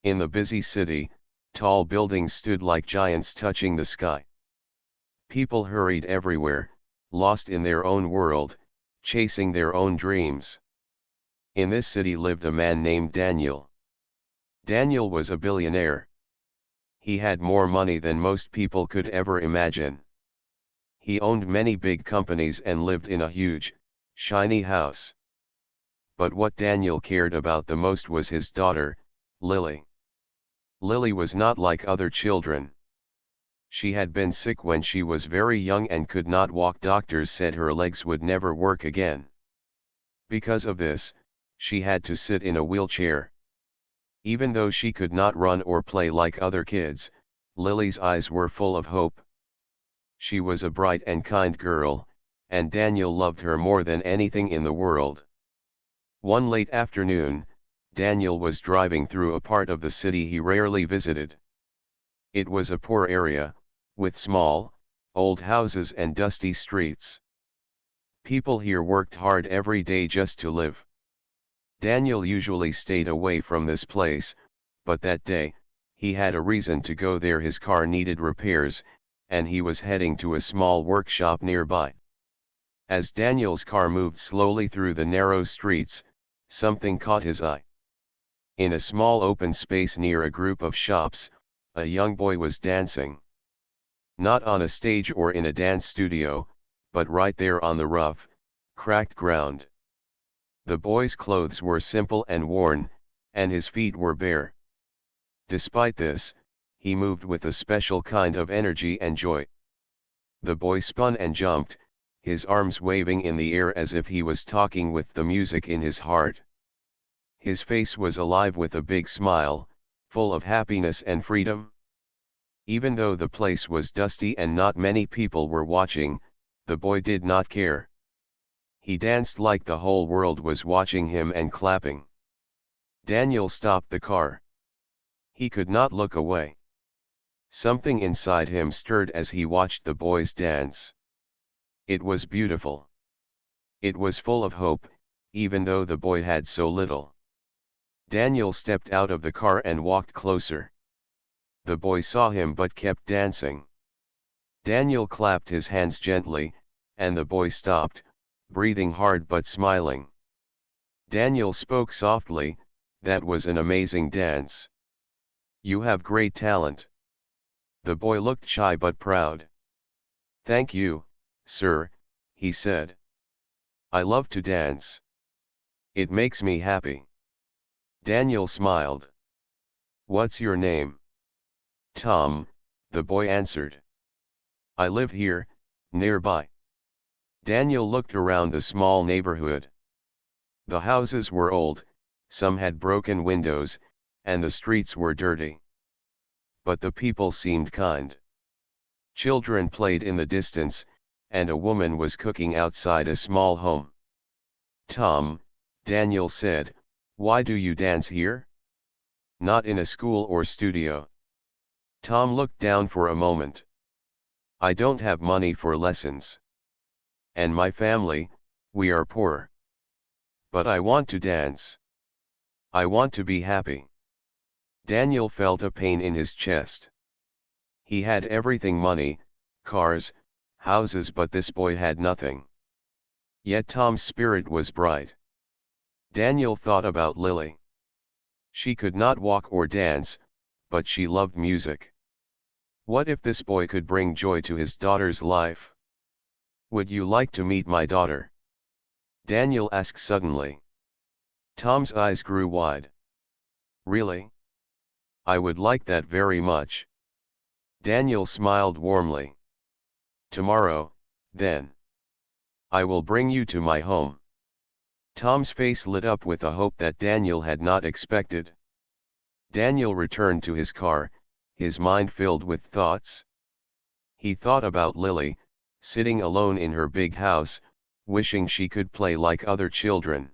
In the busy city, tall buildings stood like giants touching the sky. People hurried everywhere, lost in their own world, chasing their own dreams. In this city lived a man named Daniel. Daniel was a billionaire. He had more money than most people could ever imagine. He owned many big companies and lived in a huge, shiny house. But what Daniel cared about the most was his daughter, Lily. Lily was not like other children. She had been sick when she was very young and could not walk. Doctors said her legs would never work again. Because of this, she had to sit in a wheelchair. Even though she could not run or play like other kids, Lily's eyes were full of hope. She was a bright and kind girl, and Daniel loved her more than anything in the world. One late afternoon, Daniel was driving through a part of the city he rarely visited. It was a poor area, with small, old houses and dusty streets. People here worked hard every day just to live. Daniel usually stayed away from this place, but that day, he had a reason to go there. His car needed repairs, and he was heading to a small workshop nearby. As Daniel's car moved slowly through the narrow streets, something caught his eye. In a small open space near a group of shops, a young boy was dancing. Not on a stage or in a dance studio, but right there on the rough, cracked ground. The boy's clothes were simple and worn, and his feet were bare. Despite this, he moved with a special kind of energy and joy. The boy spun and jumped, his arms waving in the air as if he was talking with the music in his heart. His face was alive with a big smile, full of happiness and freedom. Even though the place was dusty and not many people were watching, the boy did not care. He danced like the whole world was watching him and clapping. Daniel stopped the car. He could not look away. Something inside him stirred as he watched the boys dance. It was beautiful. It was full of hope, even though the boy had so little. Daniel stepped out of the car and walked closer. The boy saw him but kept dancing. Daniel clapped his hands gently, and the boy stopped, breathing hard but smiling. Daniel spoke softly, "That was an amazing dance. You have great talent." The boy looked shy but proud. "Thank you, sir," he said. "I love to dance. It makes me happy." Daniel smiled. "What's your name?" "Tom," the boy answered. "I live here, nearby." Daniel looked around the small neighborhood. The houses were old, some had broken windows, and the streets were dirty. But the people seemed kind. Children played in the distance, and a woman was cooking outside a small home. "Tom," Daniel said, "why do you dance here? Not in a school or studio." Tom looked down for a moment. "I don't have money for lessons. And my family, we are poor. But I want to dance. I want to be happy." Daniel felt a pain in his chest. He had everything: money, cars, houses, but this boy had nothing. Yet Tom's spirit was bright. Daniel thought about Lily. She could not walk or dance, but she loved music. What if this boy could bring joy to his daughter's life? "Would you like to meet my daughter?" Daniel asked suddenly. Tom's eyes grew wide. "Really? I would like that very much." Daniel smiled warmly. "Tomorrow, then. I will bring you to my home." Tom's face lit up with a hope that Daniel had not expected. Daniel returned to his car, his mind filled with thoughts. He thought about Lily, sitting alone in her big house, wishing she could play like other children.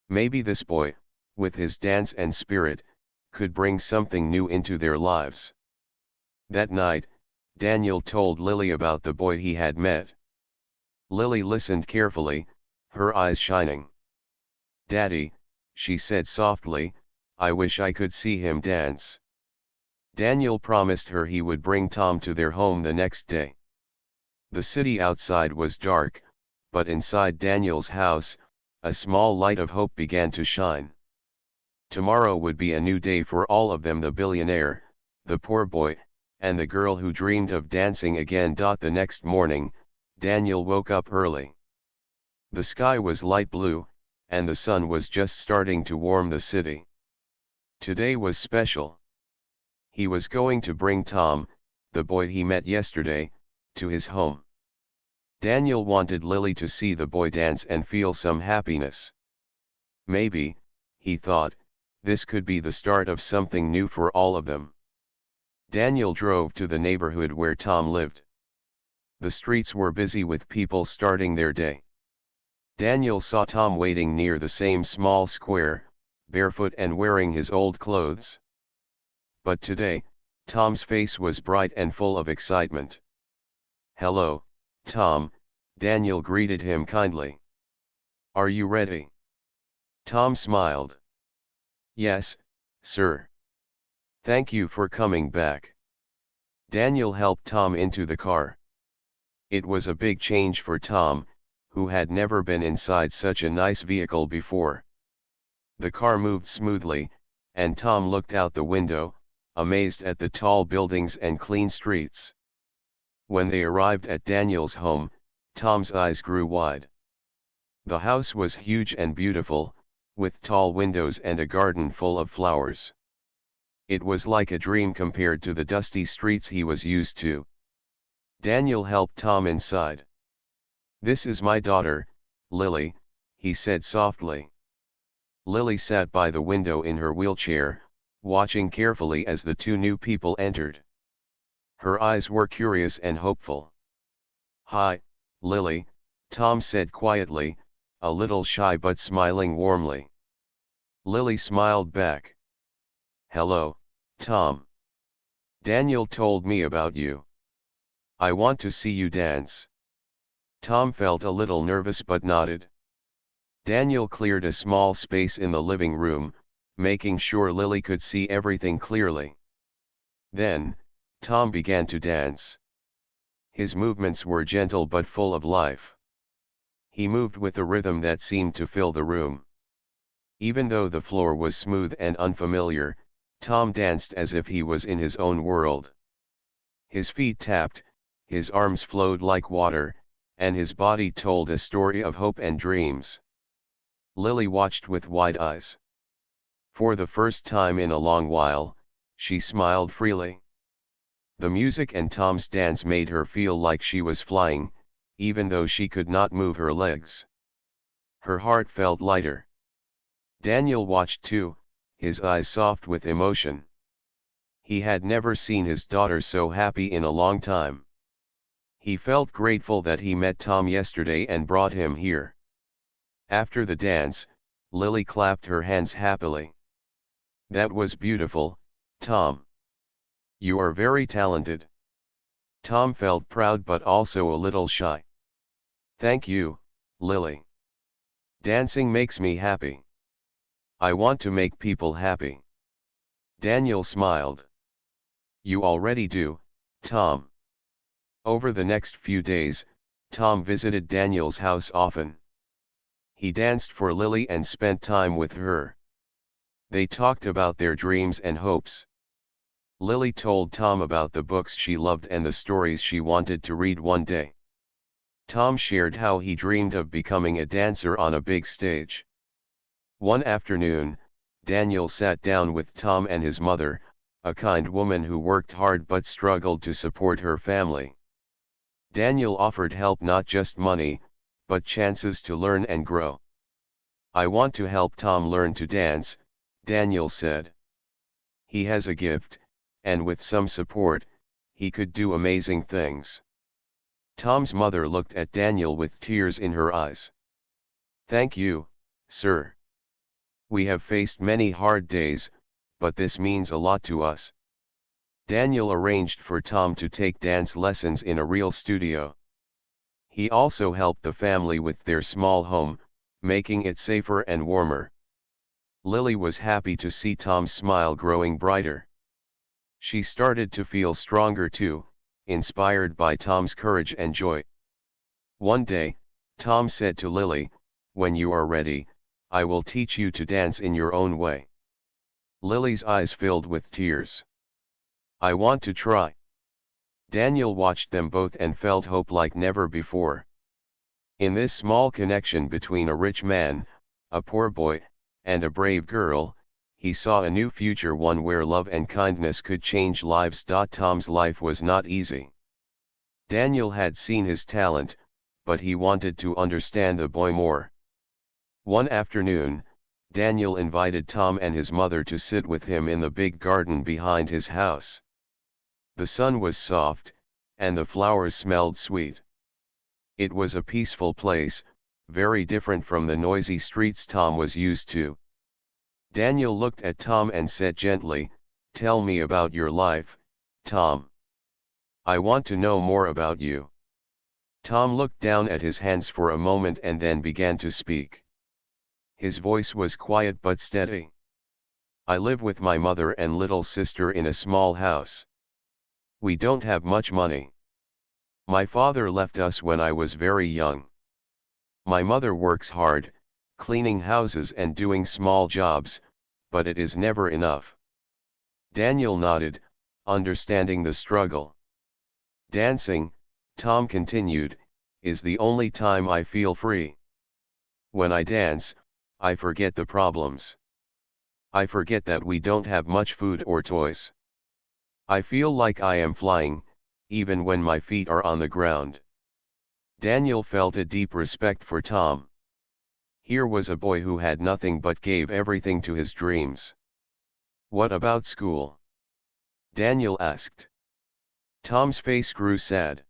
Maybe this boy, with his dance and spirit, could bring something new into their lives. That night, Daniel told Lily about the boy he had met. Lily listened carefully, her eyes shining. "Daddy," she said softly, I wish I could see him dance. Daniel promised her he would bring Tom to their home the next day. The city outside was dark, but inside Daniel's house, a small light of hope began to shine. Tomorrow would be a new day for all of them, the billionaire, the poor boy, and the girl who dreamed of dancing again. The next morning, Daniel woke up early. The sky was light blue, and the sun was just starting to warm the city. Today was special. He was going to bring Tom, the boy he met yesterday, to his home. Daniel wanted Lily to see the boy dance and feel some happiness. Maybe, he thought, this could be the start of something new for all of them. Daniel drove to the neighborhood where Tom lived. The streets were busy with people starting their day. Daniel saw Tom waiting near the same small square, barefoot and wearing his old clothes. But today, Tom's face was bright and full of excitement. "Hello, Tom," Daniel greeted him kindly. "Are you ready?" Tom smiled. "Yes, sir. Thank you for coming back." Daniel helped Tom into the car. It was a big change for Tom, who had never been inside such a nice vehicle before. The car moved smoothly, and Tom looked out the window, amazed at the tall buildings and clean streets. When they arrived at Daniel's home, Tom's eyes grew wide. The house was huge and beautiful, with tall windows and a garden full of flowers. It was like a dream compared to the dusty streets he was used to. Daniel helped Tom inside. "This is my daughter, Lily," he said softly. Lily sat by the window in her wheelchair, watching carefully as the two new people entered. Her eyes were curious and hopeful. "Hi, Lily," Tom said quietly, a little shy but smiling warmly. Lily smiled back. "Hello, Tom. Daniel told me about you. I want to see you dance." Tom felt a little nervous but nodded. Daniel cleared a small space in the living room, making sure Lily could see everything clearly. Then, Tom began to dance. His movements were gentle but full of life. He moved with a rhythm that seemed to fill the room. Even though the floor was smooth and unfamiliar, Tom danced as if he was in his own world. His feet tapped, his arms flowed like water, and his body told a story of hope and dreams. Lily watched with wide eyes. For the first time in a long while, she smiled freely. The music and Tom's dance made her feel like she was flying, even though she could not move her legs. Her heart felt lighter. Daniel watched too, his eyes soft with emotion. He had never seen his daughter so happy in a long time. He felt grateful that he met Tom yesterday and brought him here. After the dance, Lily clapped her hands happily. "That was beautiful, Tom. You are very talented." Tom felt proud but also a little shy. "Thank you, Lily. Dancing makes me happy. I want to make people happy." Daniel smiled. "You already do, Tom." Over the next few days, Tom visited Daniel's house often. He danced for Lily and spent time with her. They talked about their dreams and hopes. Lily told Tom about the books she loved and the stories she wanted to read one day. Tom shared how he dreamed of becoming a dancer on a big stage. One afternoon, Daniel sat down with Tom and his mother, a kind woman who worked hard but struggled to support her family. Daniel offered help, not just money, but chances to learn and grow. "I want to help Tom learn to dance," Daniel said. "He has a gift, and with some support, he could do amazing things." Tom's mother looked at Daniel with tears in her eyes. "Thank you, sir. We have faced many hard days, but this means a lot to us." Daniel arranged for Tom to take dance lessons in a real studio. He also helped the family with their small home, making it safer and warmer. Lily was happy to see Tom's smile growing brighter. She started to feel stronger too, inspired by Tom's courage and joy. One day, Tom said to Lily, "When you are ready, I will teach you to dance in your own way." Lily's eyes filled with tears. "I want to try." Daniel watched them both and felt hope like never before. In this small connection between a rich man, a poor boy, and a brave girl, he saw a new future, one where love and kindness could change lives. Tom's life was not easy. Daniel had seen his talent, but he wanted to understand the boy more. One afternoon, Daniel invited Tom and his mother to sit with him in the big garden behind his house. The sun was soft, and the flowers smelled sweet. It was a peaceful place, very different from the noisy streets Tom was used to. Daniel looked at Tom and said gently, "Tell me about your life, Tom. I want to know more about you." Tom looked down at his hands for a moment and then began to speak. His voice was quiet but steady. "I live with my mother and little sister in a small house. We don't have much money. My father left us when I was very young. My mother works hard, cleaning houses and doing small jobs, but it is never enough." Daniel nodded, understanding the struggle. "Dancing," Tom continued, "is the only time I feel free. When I dance, I forget the problems. I forget that we don't have much food or toys. I feel like I am flying, even when my feet are on the ground." Daniel felt a deep respect for Tom. Here was a boy who had nothing but gave everything to his dreams. "What about school?" Daniel asked. Tom's face grew sad.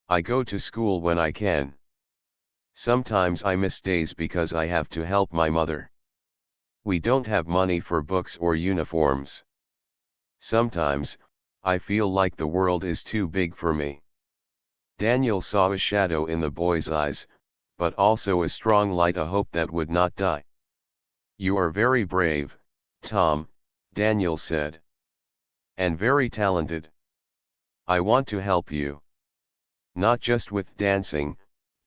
"I go to school when I can. Sometimes I miss days because I have to help my mother. We don't have money for books or uniforms. Sometimes, I feel like the world is too big for me." Daniel saw a shadow in the boy's eyes, but also a strong light, a hope that would not die. "You are very brave, Tom," Daniel said. "And very talented. I want to help you. Not just with dancing,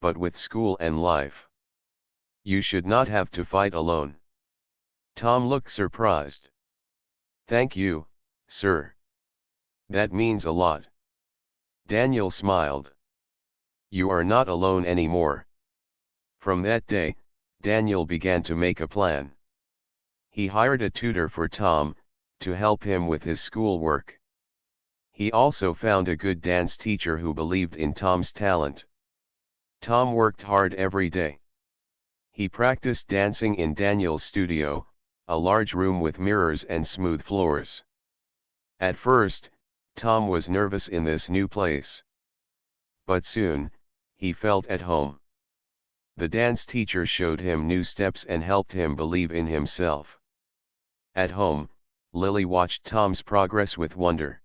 but with school and life. You should not have to fight alone." Tom looked surprised. "Thank you, sir. That means a lot." Daniel smiled. "You are not alone anymore." From that day, Daniel began to make a plan. He hired a tutor for Tom, to help him with his schoolwork. He also found a good dance teacher who believed in Tom's talent. Tom worked hard every day. He practiced dancing in Daniel's studio, a large room with mirrors and smooth floors. At first, Tom was nervous in this new place. But soon, he felt at home. The dance teacher showed him new steps and helped him believe in himself. At home, Lily watched Tom's progress with wonder.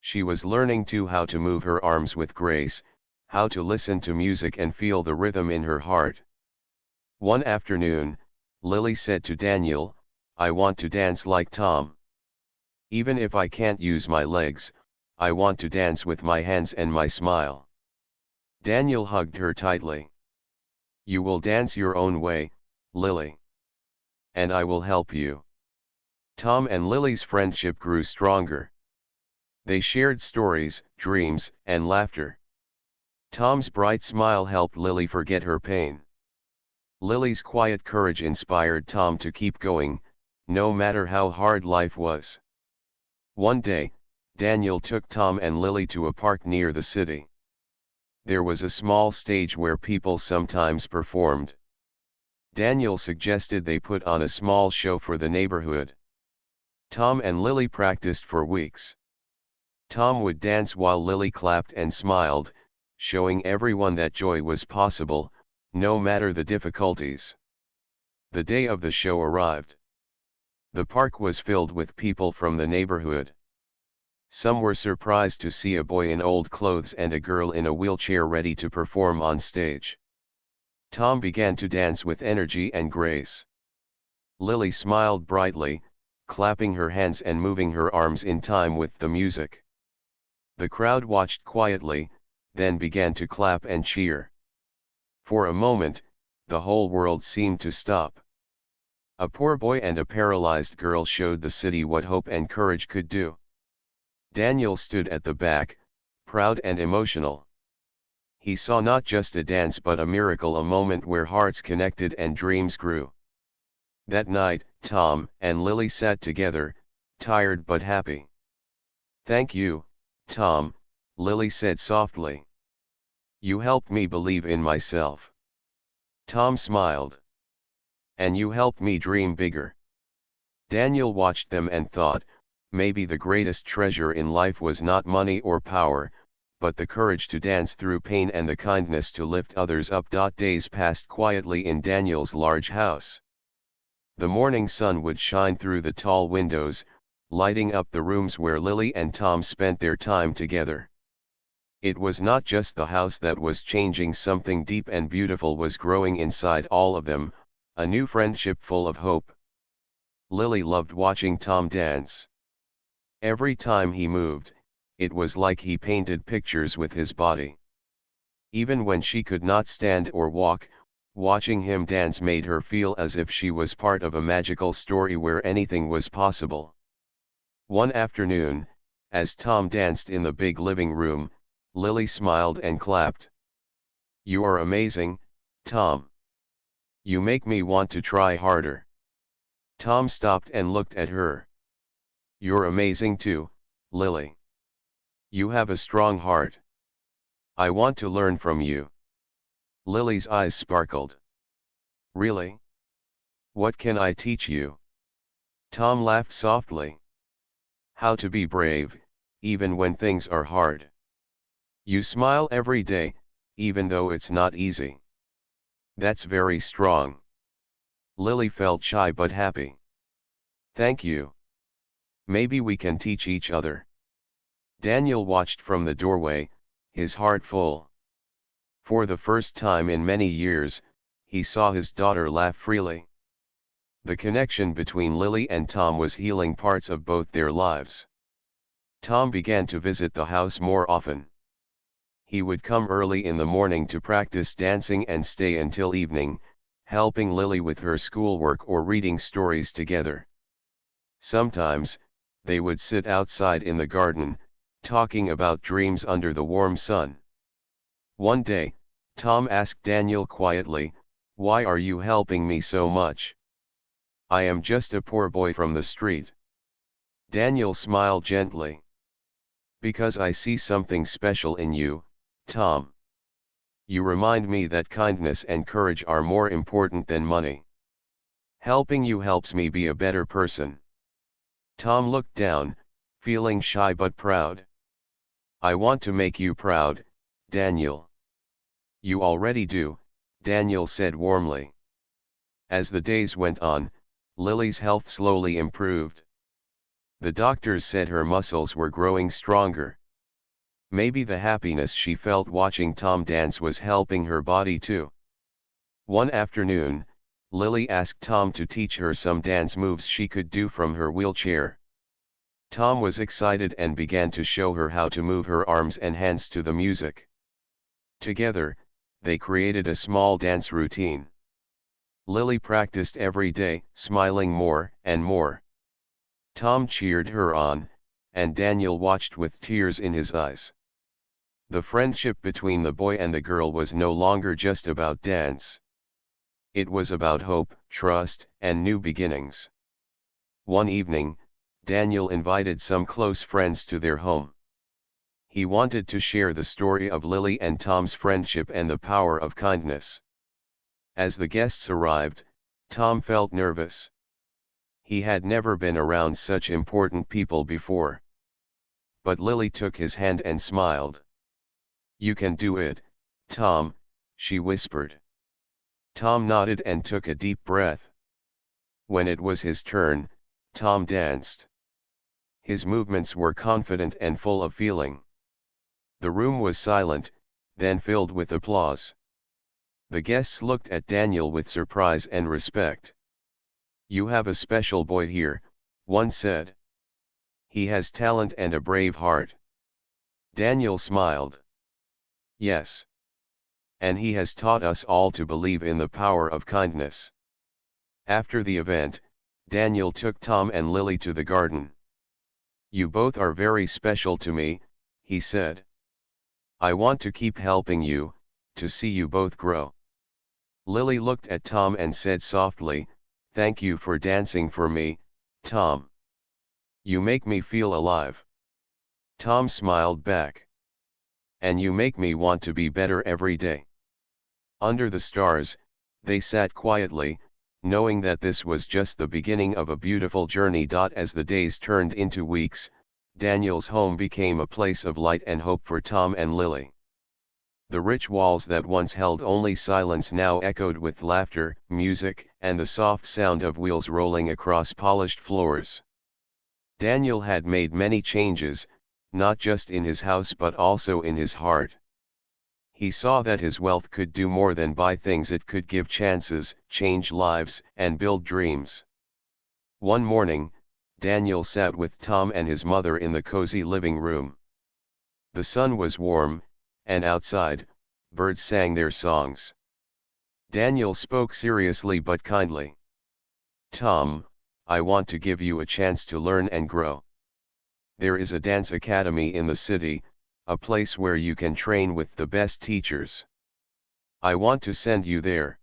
She was learning too how to move her arms with grace, how to listen to music and feel the rhythm in her heart. One afternoon, Lily said to Daniel, "I want to dance like Tom. Even if I can't use my legs, I want to dance with my hands and my smile." Daniel hugged her tightly. "You will dance your own way, Lily. And I will help you." Tom and Lily's friendship grew stronger. They shared stories, dreams, and laughter. Tom's bright smile helped Lily forget her pain. Lily's quiet courage inspired Tom to keep going, no matter how hard life was. One day, Daniel took Tom and Lily to a park near the city. There was a small stage where people sometimes performed. Daniel suggested they put on a small show for the neighborhood. Tom and Lily practiced for weeks. Tom would dance while Lily clapped and smiled, showing everyone that joy was possible, no matter the difficulties. The day of the show arrived. The park was filled with people from the neighborhood. Some were surprised to see a boy in old clothes and a girl in a wheelchair ready to perform on stage. Tom began to dance with energy and grace. Lily smiled brightly, clapping her hands and moving her arms in time with the music. The crowd watched quietly, then began to clap and cheer. For a moment, the whole world seemed to stop. A poor boy and a paralyzed girl showed the city what hope and courage could do. Daniel stood at the back, proud and emotional. He saw not just a dance but a miracle, a moment where hearts connected and dreams grew. That night, Tom and Lily sat together, tired but happy. "Thank you, Tom," Lily said softly. "You helped me believe in myself." Tom smiled. "And you helped me dream bigger." Daniel watched them and thought, maybe the greatest treasure in life was not money or power, but the courage to dance through pain and the kindness to lift others up. Days passed quietly in Daniel's large house. The morning sun would shine through the tall windows, lighting up the rooms where Lily and Tom spent their time together. It was not just the house that was changing, something deep and beautiful was growing inside all of them, a new friendship full of hope. Lily loved watching Tom dance. Every time he moved, it was like he painted pictures with his body. Even when she could not stand or walk, watching him dance made her feel as if she was part of a magical story where anything was possible. One afternoon, as Tom danced in the big living room, Lily smiled and clapped. "You are amazing, Tom. You make me want to try harder." Tom stopped and looked at her. "You're amazing too, Lily. You have a strong heart. I want to learn from you." Lily's eyes sparkled. "Really? What can I teach you?" Tom laughed softly. "How to be brave, even when things are hard. You smile every day, even though it's not easy. That's very strong." Lily felt shy but happy. "Thank you. Maybe we can teach each other." Daniel watched from the doorway, his heart full. For the first time in many years, he saw his daughter laugh freely. The connection between Lily and Tom was healing parts of both their lives. Tom began to visit the house more often. He would come early in the morning to practice dancing and stay until evening, helping Lily with her schoolwork or reading stories together. Sometimes, they would sit outside in the garden, talking about dreams under the warm sun. One day, Tom asked Daniel quietly, "Why are you helping me so much?" "I am just a poor boy from the street." Daniel smiled gently. "Because I see something special in you, Tom. You remind me that kindness and courage are more important than money. Helping you helps me be a better person." Tom looked down, feeling shy but proud. "I want to make you proud, Daniel." "You already do," Daniel said warmly. As the days went on, Lily's health slowly improved. The doctors said her muscles were growing stronger. Maybe the happiness she felt watching Tom dance was helping her body too. One afternoon, Lily asked Tom to teach her some dance moves she could do from her wheelchair. Tom was excited and began to show her how to move her arms and hands to the music. Together, they created a small dance routine. Lily practiced every day, smiling more and more. Tom cheered her on, and Daniel watched with tears in his eyes. The friendship between the boy and the girl was no longer just about dance. It was about hope, trust, and new beginnings. One evening, Daniel invited some close friends to their home. He wanted to share the story of Lily and Tom's friendship and the power of kindness. As the guests arrived, Tom felt nervous. He had never been around such important people before. But Lily took his hand and smiled. "You can do it, Tom," she whispered. Tom nodded and took a deep breath. When it was his turn, Tom danced. His movements were confident and full of feeling. The room was silent, then filled with applause. The guests looked at Daniel with surprise and respect. You have a special boy here, one said. He has talent and a brave heart. Daniel smiled. Yes. And he has taught us all to believe in the power of kindness. After the event, Daniel took Tom and Lily to the garden. You both are very special to me, he said. I want to keep helping you, to see you both grow. Lily looked at Tom and said softly, Thank you for dancing for me, Tom. You make me feel alive. Tom smiled back. And you make me want to be better every day. Under the stars, they sat quietly, knowing that this was just the beginning of a beautiful journey. As the days turned into weeks, Daniel's home became a place of light and hope for Tom and Lily. The rich walls that once held only silence now echoed with laughter, music, and the soft sound of wheels rolling across polished floors. Daniel had made many changes, not just in his house but also in his heart. He saw that his wealth could do more than buy things. It could give chances, change lives, and build dreams. One morning, Daniel sat with Tom and his mother in the cozy living room. The sun was warm, and outside, birds sang their songs. Daniel spoke seriously but kindly. Tom, I want to give you a chance to learn and grow. There is a dance academy in the city, a place where you can train with the best teachers. I want to send you there.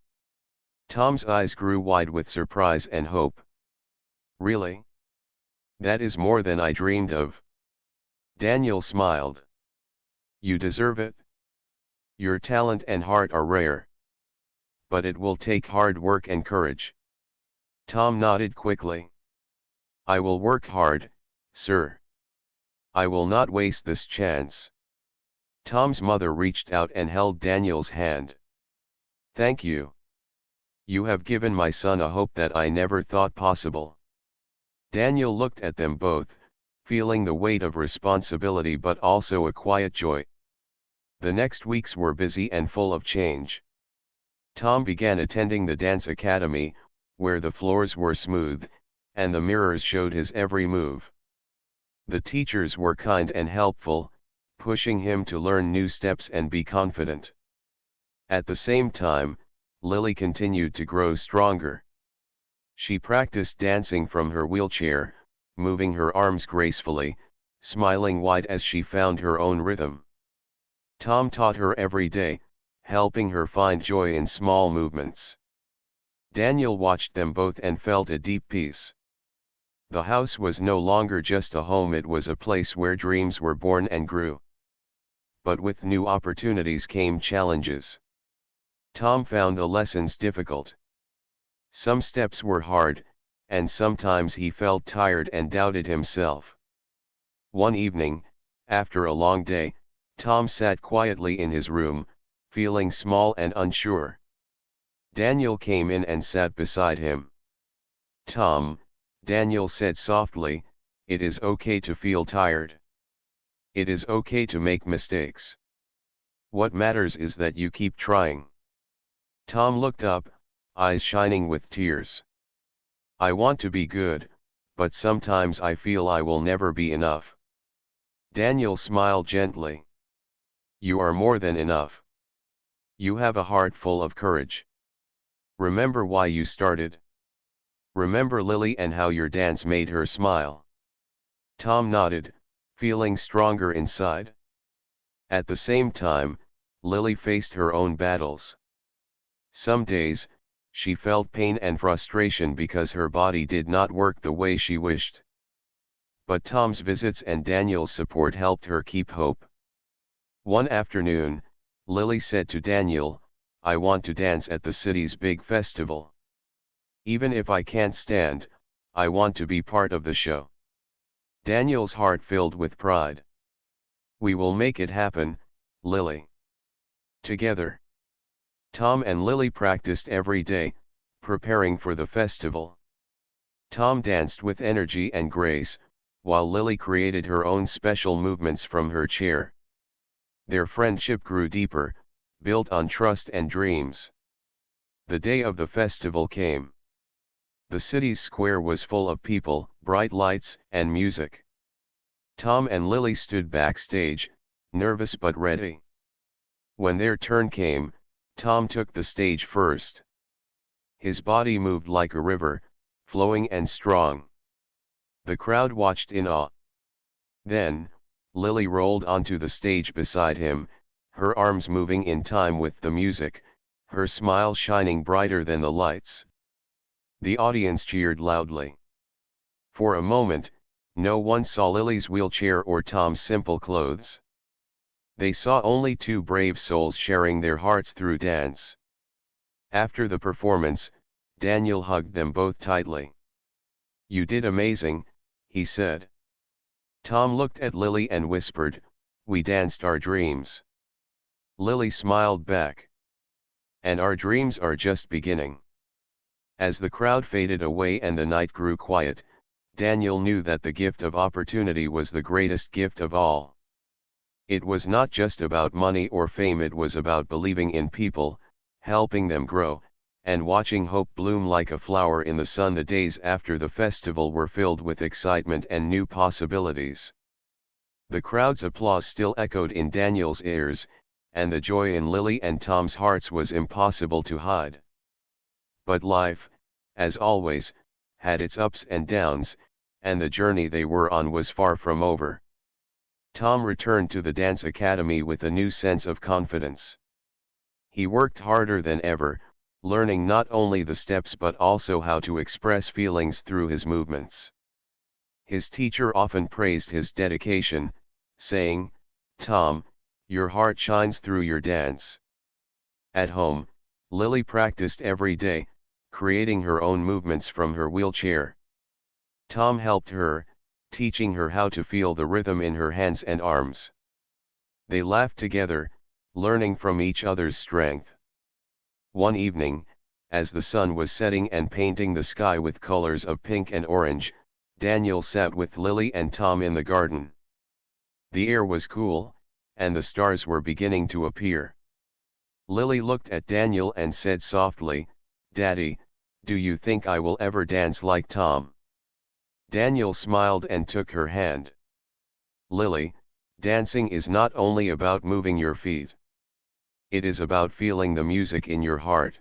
Tom's eyes grew wide with surprise and hope. Really? That is more than I dreamed of. Daniel smiled. You deserve it. Your talent and heart are rare. But it will take hard work and courage. Tom nodded quickly. I will work hard, sir. I will not waste this chance. Tom's mother reached out and held Daniel's hand. Thank you. You have given my son a hope that I never thought possible. Daniel looked at them both, feeling the weight of responsibility but also a quiet joy. The next weeks were busy and full of change. Tom began attending the dance academy, where the floors were smooth, and the mirrors showed his every move. The teachers were kind and helpful, pushing him to learn new steps and be confident. At the same time, Lily continued to grow stronger. She practiced dancing from her wheelchair, moving her arms gracefully, smiling wide as she found her own rhythm. Tom taught her every day, helping her find joy in small movements. Daniel watched them both and felt a deep peace. The house was no longer just a home, it was a place where dreams were born and grew. But with new opportunities came challenges. Tom found the lessons difficult. Some steps were hard, and sometimes he felt tired and doubted himself. One evening, after a long day, Tom sat quietly in his room, feeling small and unsure. Daniel came in and sat beside him. Tom, Daniel said softly, it is okay to feel tired. It is okay to make mistakes. What matters is that you keep trying. Tom looked up, eyes shining with tears. I want to be good, but sometimes I feel I will never be enough. Daniel smiled gently. You are more than enough. You have a heart full of courage. Remember why you started. Remember Lily and how your dance made her smile. Tom nodded, feeling stronger inside. At the same time, Lily faced her own battles. Some days, she felt pain and frustration because her body did not work the way she wished. But Tom's visits and Daniel's support helped her keep hope. One afternoon, Lily said to Daniel, I want to dance at the city's big festival. Even if I can't stand, I want to be part of the show. Daniel's heart filled with pride. We will make it happen, Lily. Together. Tom and Lily practiced every day, preparing for the festival. Tom danced with energy and grace, while Lily created her own special movements from her chair. Their friendship grew deeper, built on trust and dreams. The day of the festival came. The city's square was full of people, bright lights, and music. Tom and Lily stood backstage, nervous but ready. When their turn came, Tom took the stage first. His body moved like a river, flowing and strong. The crowd watched in awe. Then, Lily rolled onto the stage beside him, her arms moving in time with the music, her smile shining brighter than the lights. The audience cheered loudly. For a moment, no one saw Lily's wheelchair or Tom's simple clothes. They saw only two brave souls sharing their hearts through dance. After the performance, Daniel hugged them both tightly. "You did amazing," he said. Tom looked at Lily and whispered, "We danced our dreams." Lily smiled back. "And our dreams are just beginning." As the crowd faded away and the night grew quiet, Daniel knew that the gift of opportunity was the greatest gift of all. It was not just about money or fame, it was about believing in people, helping them grow, and watching hope bloom like a flower in the sun. The days after the festival were filled with excitement and new possibilities. The crowd's applause still echoed in Daniel's ears, and the joy in Lily and Tom's hearts was impossible to hide. But life, as always, had its ups and downs, and the journey they were on was far from over. Tom returned to the dance academy with a new sense of confidence. He worked harder than ever, learning not only the steps but also how to express feelings through his movements. His teacher often praised his dedication, saying, "Tom, your heart shines through your dance." At home, Lily practiced every day, creating her own movements from her wheelchair. Tom helped her, teaching her how to feel the rhythm in her hands and arms. They laughed together, learning from each other's strength. One evening, as the sun was setting and painting the sky with colors of pink and orange, Daniel sat with Lily and Tom in the garden. The air was cool, and the stars were beginning to appear. Lily looked at Daniel and said softly, "Daddy, do you think I will ever dance like Tom?" Daniel smiled and took her hand. "Lily, dancing is not only about moving your feet. It is about feeling the music in your heart.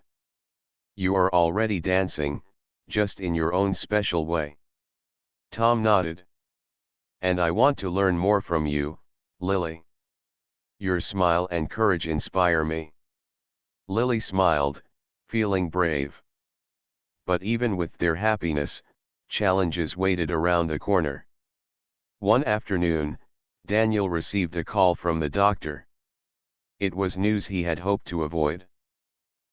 You are already dancing, just in your own special way." Tom nodded. "And I want to learn more from you, Lily. Your smile and courage inspire me." Lily smiled, feeling brave. But even with their happiness, challenges waited around the corner. One afternoon, Daniel received a call from the doctor. It was news he had hoped to avoid.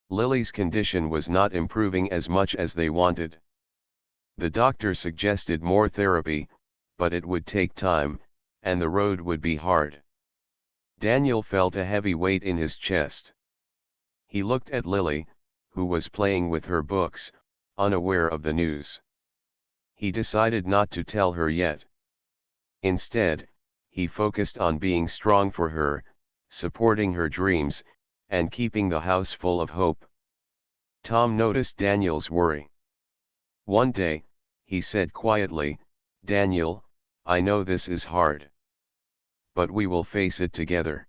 Lily's condition was not improving as much as they wanted. The doctor suggested more therapy, but it would take time, and the road would be hard. Daniel felt a heavy weight in his chest. He looked at Lily, who was playing with her books, unaware of the news. He decided not to tell her yet. Instead, he focused on being strong for her, supporting her dreams, and keeping the house full of hope. Tom noticed Daniel's worry. One day, he said quietly, "Daniel, I know this is hard. But we will face it together.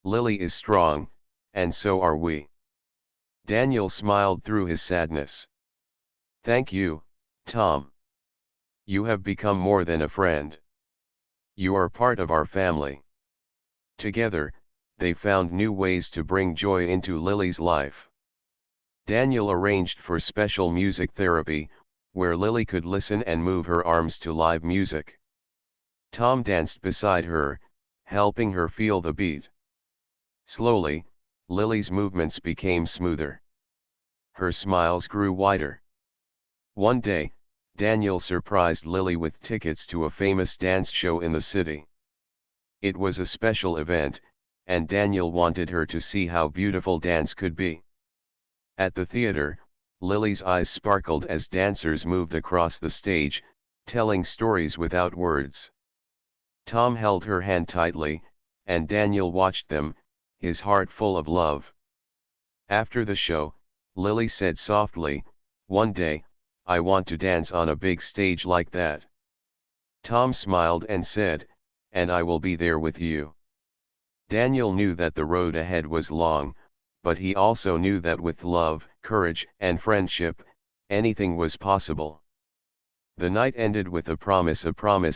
Lily is strong, and so are we." Daniel smiled through his sadness. "Thank you, Tom. You have become more than a friend. You are part of our family." Together, they found new ways to bring joy into Lily's life. Daniel arranged for special music therapy, where Lily could listen and move her arms to live music. Tom danced beside her, helping her feel the beat. Slowly, Lily's movements became smoother. Her smiles grew wider. One day, Daniel surprised Lily with tickets to a famous dance show in the city. It was a special event, and Daniel wanted her to see how beautiful dance could be. At the theater, Lily's eyes sparkled as dancers moved across the stage, telling stories without words. Tom held her hand tightly, and Daniel watched them, his heart full of love. After the show, Lily said softly, "One day, I want to dance on a big stage like that." Tom smiled and said, "And I will be there with you." Daniel knew that the road ahead was long, but he also knew that with love, courage, and friendship, anything was possible. The night ended with a promise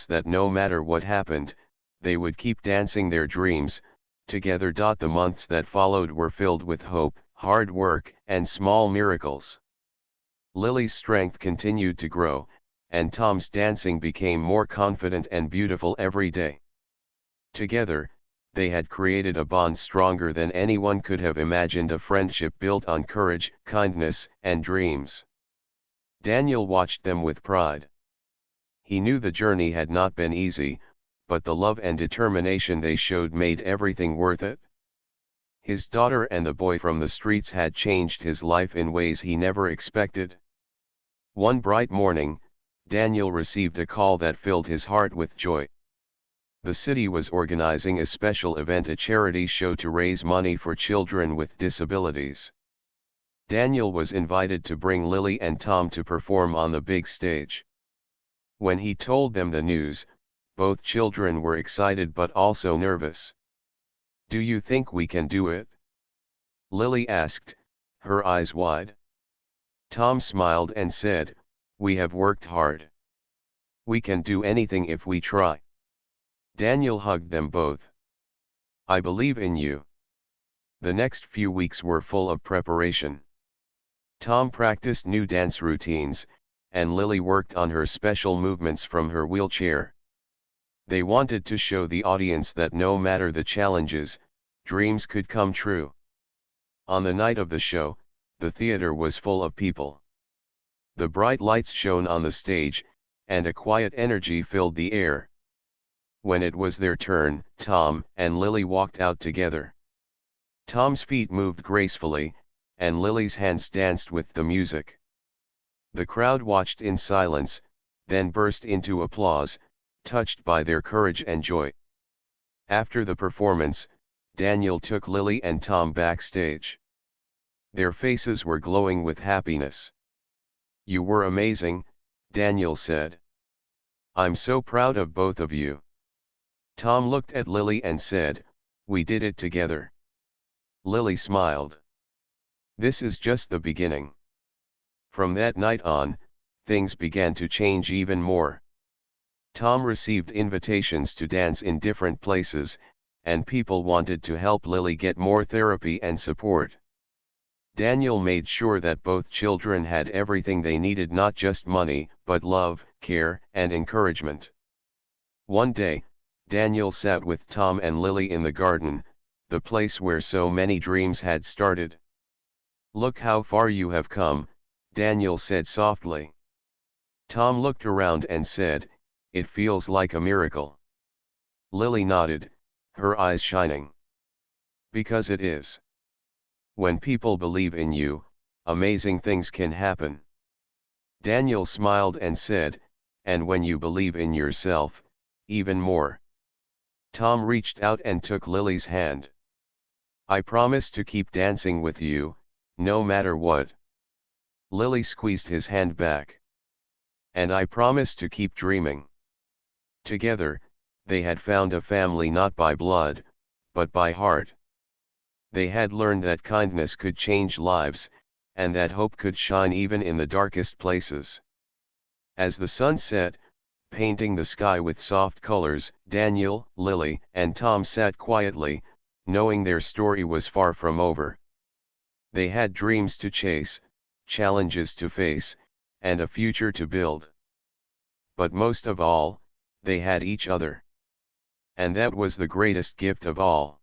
that no matter what happened, they would keep dancing their dreams together. The months that followed were filled with hope, hard work, and small miracles. Lily's strength continued to grow, and Tom's dancing became more confident and beautiful every day. Together, they had created a bond stronger than anyone could have imagined, a friendship built on courage, kindness, and dreams. Daniel watched them with pride. He knew the journey had not been easy, but the love and determination they showed made everything worth it. His daughter and the boy from the streets had changed his life in ways he never expected. One bright morning, Daniel received a call that filled his heart with joy. The city was organizing a special event, a charity show to raise money for children with disabilities. Daniel was invited to bring Lily and Tom to perform on the big stage. When he told them the news, both children were excited but also nervous. "Do you think we can do it?" Lily asked, her eyes wide. Tom smiled and said, "We have worked hard. We can do anything if we try." Daniel hugged them both. "I believe in you." The next few weeks were full of preparation. Tom practiced new dance routines, and Lily worked on her special movements from her wheelchair. They wanted to show the audience that no matter the challenges, dreams could come true. On the night of the show, the theater was full of people. The bright lights shone on the stage, and a quiet energy filled the air. When it was their turn, Tom and Lily walked out together. Tom's feet moved gracefully, and Lily's hands danced with the music. The crowd watched in silence, then burst into applause, touched by their courage and joy. After the performance, Daniel took Lily and Tom backstage. Their faces were glowing with happiness. "You were amazing," Daniel said. "I'm so proud of both of you." Tom looked at Lily and said, "We did it together." Lily smiled. "This is just the beginning." From that night on, things began to change even more. Tom received invitations to dance in different places, and people wanted to help Lily get more therapy and support. Daniel made sure that both children had everything they needed, not just money, but love, care, and encouragement. One day, Daniel sat with Tom and Lily in the garden, the place where so many dreams had started. "Look how far you have come," Daniel said softly. Tom looked around and said, "It feels like a miracle." Lily nodded, her eyes shining. "Because it is. When people believe in you, amazing things can happen." Daniel smiled and said, "And when you believe in yourself, even more." Tom reached out and took Lily's hand. "I promise to keep dancing with you, no matter what." Lily squeezed his hand back. "And I promise to keep dreaming." Together, they had found a family not by blood, but by heart. They had learned that kindness could change lives, and that hope could shine even in the darkest places. As the sun set, painting the sky with soft colors, Daniel, Lily, and Tom sat quietly, knowing their story was far from over. They had dreams to chase, challenges to face, and a future to build. But most of all, they had each other. And that was the greatest gift of all.